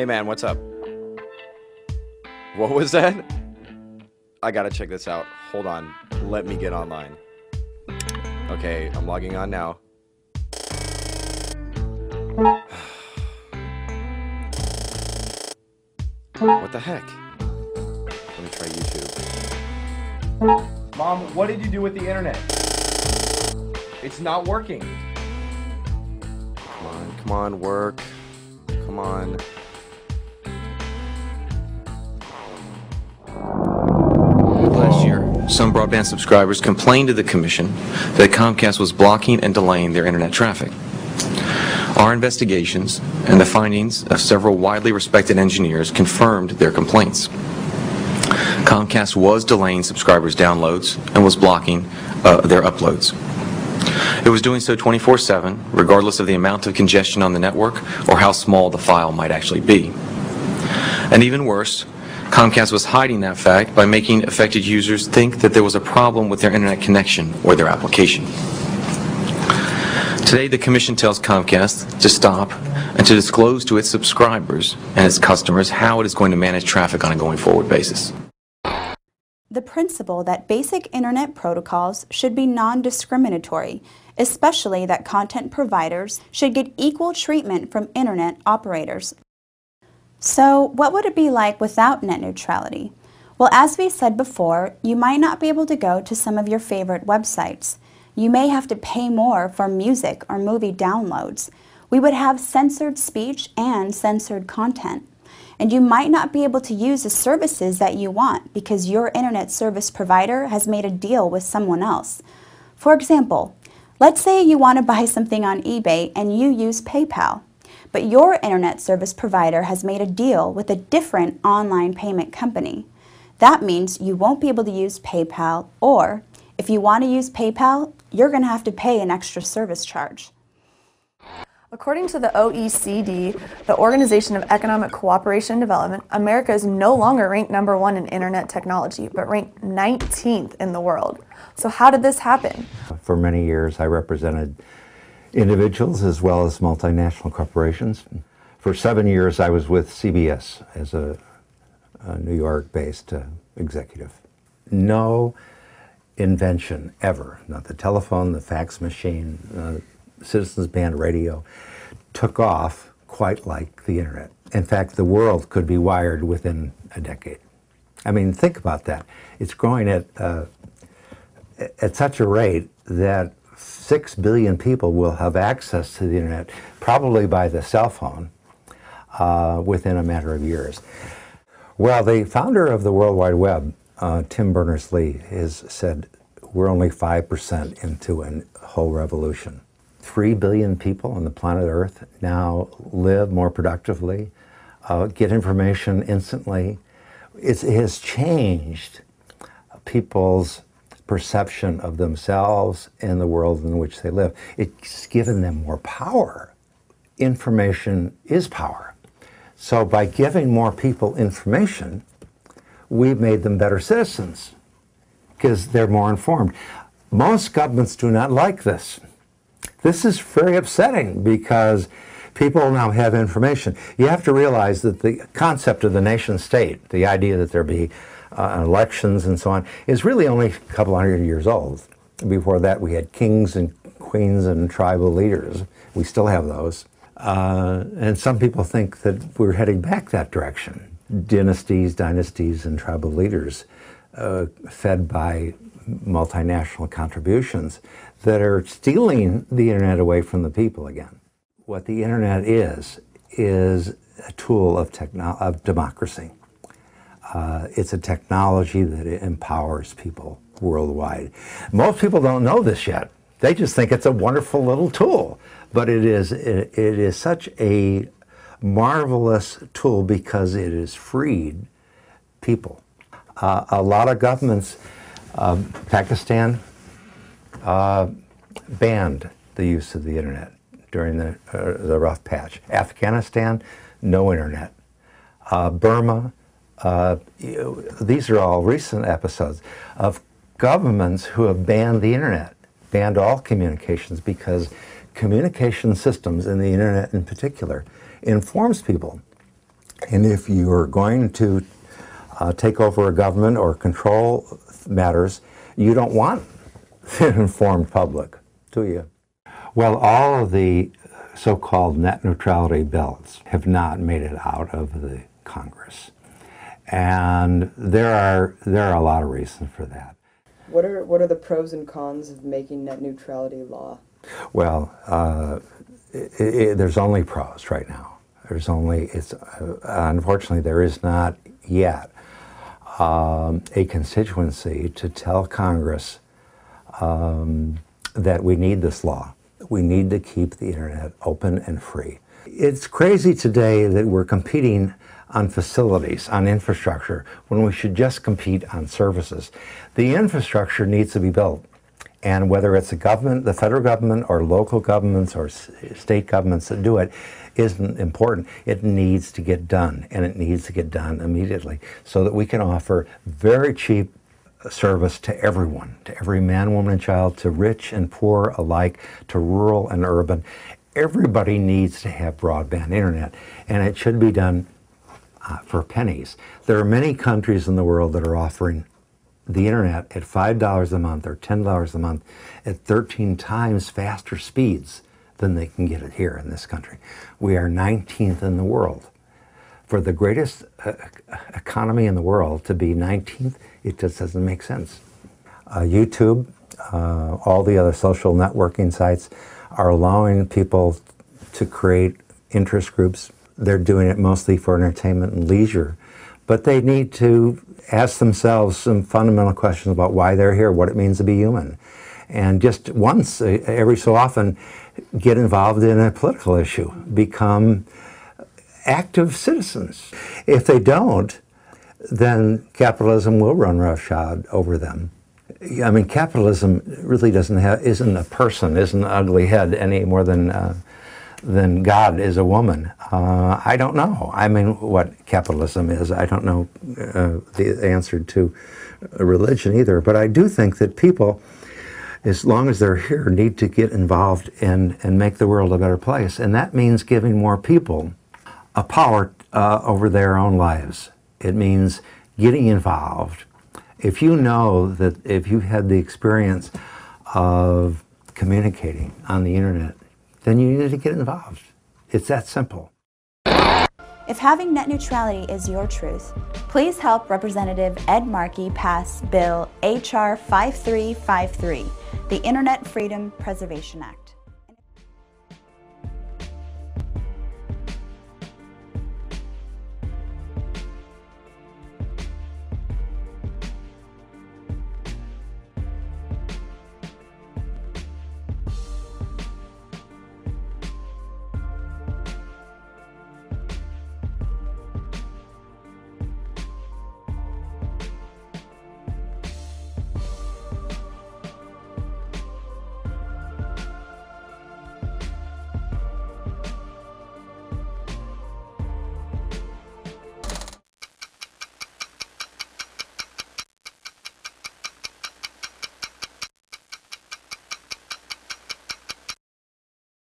Hey man, what's up? What was that? I gotta check this out. Hold on. Let me get online. Okay, I'm logging on now. What the heck? Let me try YouTube. Mom, what did you do with the internet? It's not working. Come on, work. Come on. Last year, some broadband subscribers complained to the Commission that Comcast was blocking and delaying their internet traffic. Our investigations and the findings of several widely respected engineers confirmed their complaints. Comcast was delaying subscribers' downloads and was blocking their uploads. It was doing so 24/7, regardless of the amount of congestion on the network or how small the file might actually be. And even worse, Comcast was hiding that fact by making affected users think that there was a problem with their internet connection or their application. Today, the Commission tells Comcast to stop and to disclose to its subscribers and its customers how it is going to manage traffic on a going forward basis. The principle that basic internet protocols should be non-discriminatory, especially that content providers should get equal treatment from internet operators. So what would it be like without net neutrality? Well, as we said before, you might not be able to go to some of your favorite websites. You may have to pay more for music or movie downloads. We would have censored speech and censored content. And you might not be able to use the services that you want because your internet service provider has made a deal with someone else. For example, let's say you want to buy something on eBay and you use PayPal, but your internet service provider has made a deal with a different online payment company. That means you won't be able to use PayPal, or if you want to use PayPal, you're going to have to pay an extra service charge. According to the OECD, the Organization of Economic Cooperation and Development, America is no longer ranked #1 in internet technology, but ranked 19th in the world. So how did this happen? For many years, I represented individuals as well as multinational corporations. For 7 years, I was with CBS as a New York-based executive. No invention ever, not the telephone, the fax machine, citizens band radio, took off quite like the internet. In fact, the world could be wired within a decade. I mean, think about that. It's growing at such a rate that 6 billion people will have access to the internet, probably by the cell phone, within a matter of years. Well, the founder of the World Wide Web, Tim Berners-Lee, has said we're only 5% into a whole revolution. 3 billion people on the planet Earth now live more productively, get information instantly. It has changed people's perception of themselves and the world in which they live. It's given them more power. Information is power. So by giving more people information, we've made them better citizens because they're more informed. Most governments do not like this. This is very upsetting because people now have information. You have to realize that the concept of the nation state, the idea that there be elections and so on, is really only a couple hundred years old. Before that, we had kings and queens and tribal leaders. We still have those. And some people think that we're heading back that direction. Dynasties, and tribal leaders fed by multinational contributions that are stealing the internet away from the people again. What the internet is a tool of democracy. It's a technology that empowers people worldwide. Most people don't know this yet. They just think it's a wonderful little tool. But it is such a marvelous tool because it has freed people. A lot of governments, Pakistan banned the use of the internet during the rough patch. Afghanistan, no internet. Burma, these are all recent episodes of governments who have banned the internet, banned all communications, because communication systems, and the internet in particular, informs people. And if you're going to take over a government or control matters, you don't want an informed public, do you? Well, all of the so-called net neutrality bills have not made it out of the Congress. And there are a lot of reasons for that. What are the pros and cons of making net neutrality law? Well, there's only pros right now. Unfortunately, there is not yet a constituency to tell Congress that we need this law. We need to keep the internet open and free. It's crazy today that we're competing on facilities, on infrastructure, when we should just compete on services. The infrastructure needs to be built. And whether it's the government, the federal government, or local governments, or state governments that do it, isn't important. It needs to get done, and it needs to get done immediately, so that we can offer very cheap service to everyone, to every man, woman, and child, to rich and poor alike, to rural and urban. Everybody needs to have broadband internet, and it should be done for pennies. There are many countries in the world that are offering the internet at $5 a month or $10 a month at 13 times faster speeds than they can get it here in this country. We are 19th in the world. For the greatest economy in the world to be 19th, it just doesn't make sense. YouTube, all the other social networking sites are allowing people to create interest groups. They're doing it mostly for entertainment and leisure, but they need to ask themselves some fundamental questions about why they're here, what it means to be human. And just once, every so often, get involved in a political issue, become active citizens. If they don't, then capitalism will run roughshod over them. I mean, capitalism really isn't a person, isn't an ugly head any more than God is a woman. I don't know. I mean, what capitalism is. I don't know the answer to religion either. But I do think that people, as long as they're here, need to get involved and make the world a better place. And that means giving more people a power over their own lives. It means getting involved. If you know that if you had the experience of communicating on the internet, then you need to get involved. It's that simple. If having net neutrality is your truth, please help Representative Ed Markey pass Bill H.R. 5353, the Internet Freedom Preservation Act.